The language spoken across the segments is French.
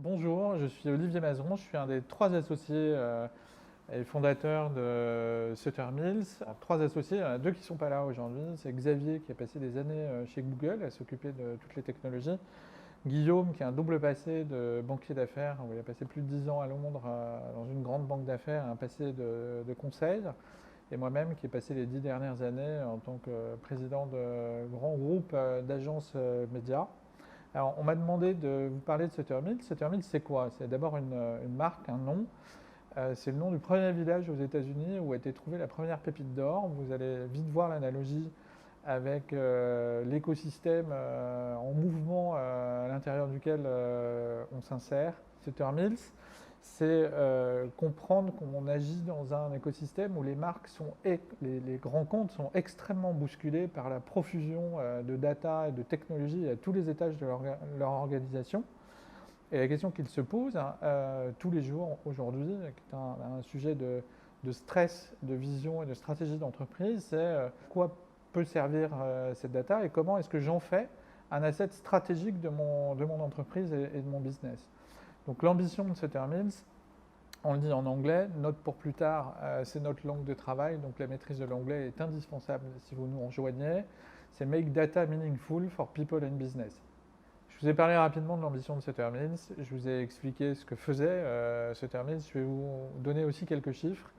Bonjour, je suis Olivier Mazeron, je suis un des trois associés et fondateurs de Sutter Mills. Alors, trois associés, il y en a deux qui ne sont pas là aujourd'hui. C'est Xavier qui a passé des années chez Google à s'occuper de toutes les technologies. Guillaume qui a un double passé de banquier d'affaires, où il a passé plus de 10 ans à Londres dans une grande banque d'affaires, un passé de conseil. Et moi-même qui ai passé les 10 dernières années en tant que président de grands groupes d'agences médias. Alors, on m'a demandé de vous parler de Sutter Mills. Sutter Mills, c'est quoi? C'est d'abord une marque, un nom. C'est le nom du premier village aux États-Unis où a été trouvée la première pépite d'or. Vous allez vite voir l'analogie avec l'écosystème en mouvement à l'intérieur duquel on s'insère. Sutter Mills, c'est comprendre qu'on agit dans un écosystème où les marques les grands comptes sont extrêmement bousculés par la profusion de data et de technologies à tous les étages de leur organisation. Et la question qu'ils se posent tous les jours aujourd'hui, qui est un sujet de stress, de vision et de stratégie d'entreprise, c'est quoi peut servir cette data et comment est-ce que j'en fais un asset stratégique de mon entreprise et de mon business. Donc l'ambition de Sutter Mills, on le dit en anglais, note pour plus tard, c'est notre langue de travail, donc la maîtrise de l'anglais est indispensable si vous nous rejoignez. C'est Make Data Meaningful for People and Business. Je vous ai parlé rapidement de l'ambition de Sutter Mills, je vous ai expliqué ce que faisait Sutter Mills, je vais vous donner aussi quelques chiffres,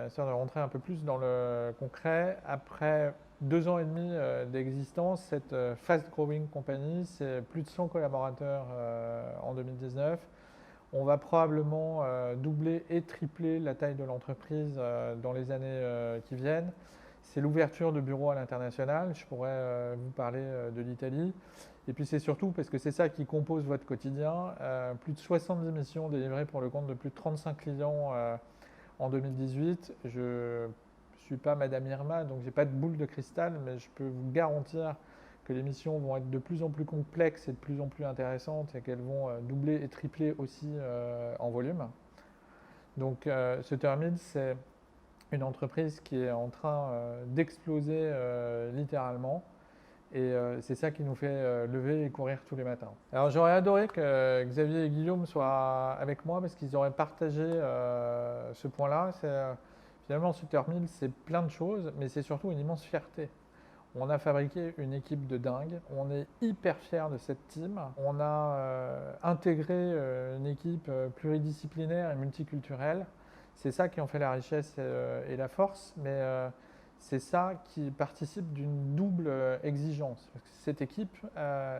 histoire de rentrer un peu plus dans le concret. Après 2 ans et demi d'existence, cette fast growing company, c'est plus de 100 collaborateurs en 2019. On va probablement doubler et tripler la taille de l'entreprise dans les années qui viennent. C'est l'ouverture de bureaux à l'international. Je pourrais vous parler de l'Italie. Et puis c'est surtout parce que c'est ça qui compose votre quotidien. Plus de 70 missions délivrées pour le compte de plus de 35 clients en 2018. Je ne suis pas Madame Irma, donc je n'ai pas de boule de cristal, mais je peux vous garantir que les missions vont être de plus en plus complexes et de plus en plus intéressantes et qu'elles vont doubler et tripler aussi en volume. Donc Sutter Mills, c'est une entreprise qui est en train d'exploser littéralement. Et c'est ça qui nous fait lever et courir tous les matins. Alors j'aurais adoré que Xavier et Guillaume soient avec moi parce qu'ils auraient partagé ce point-là. Finalement, Sutter Mills, c'est plein de choses, mais c'est surtout une immense fierté. On a fabriqué une équipe de dingue. On est hyper fiers de cette team. On a intégré une équipe pluridisciplinaire et multiculturelle. C'est ça qui en fait la richesse et la force, mais c'est ça qui participe d'une double exigence. Parce que cette équipe,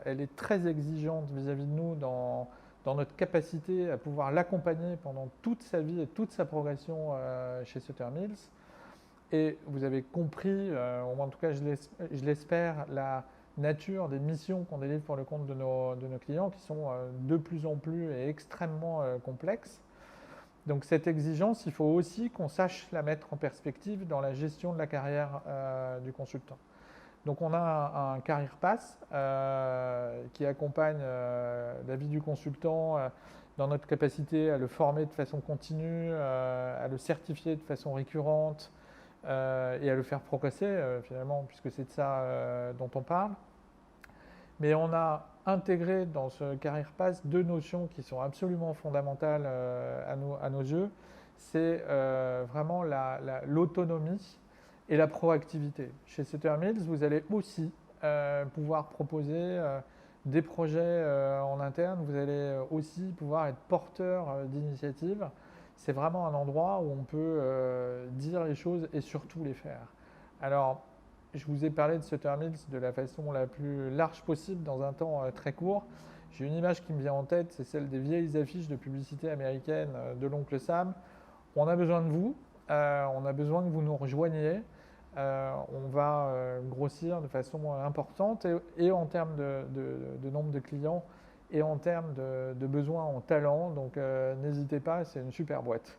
elle est très exigeante vis-à-vis de nous dans notre capacité à pouvoir l'accompagner pendant toute sa vie et toute sa progression chez Sutter Mills. Et vous avez compris, en tout cas je l'espère, la nature des missions qu'on délivre pour le compte de nos clients qui sont de plus en plus et extrêmement complexes. Donc cette exigence, il faut aussi qu'on sache la mettre en perspective dans la gestion de la carrière du consultant. Donc on a un Career Pass qui accompagne la vie du consultant dans notre capacité à le former de façon continue, à le certifier de façon récurrente et à le faire progresser finalement, puisque c'est de ça dont on parle. Mais on a intégré dans ce Career Pass deux notions qui sont absolument fondamentales à nos yeux. C'est vraiment l'autonomie et la proactivité. Chez Sutter Mills, vous allez aussi pouvoir proposer des projets en interne. Vous allez aussi pouvoir être porteur d'initiatives. C'est vraiment un endroit où on peut dire les choses et surtout les faire. Alors, je vous ai parlé de Sutter Mills de la façon la plus large possible dans un temps très court. J'ai une image qui me vient en tête, c'est celle des vieilles affiches de publicité américaine de l'oncle Sam. On a besoin de vous, on a besoin que vous nous rejoigniez. On va grossir de façon importante et en termes de nombre de clients et en termes de besoins en talent. Donc n'hésitez pas, c'est une super boîte.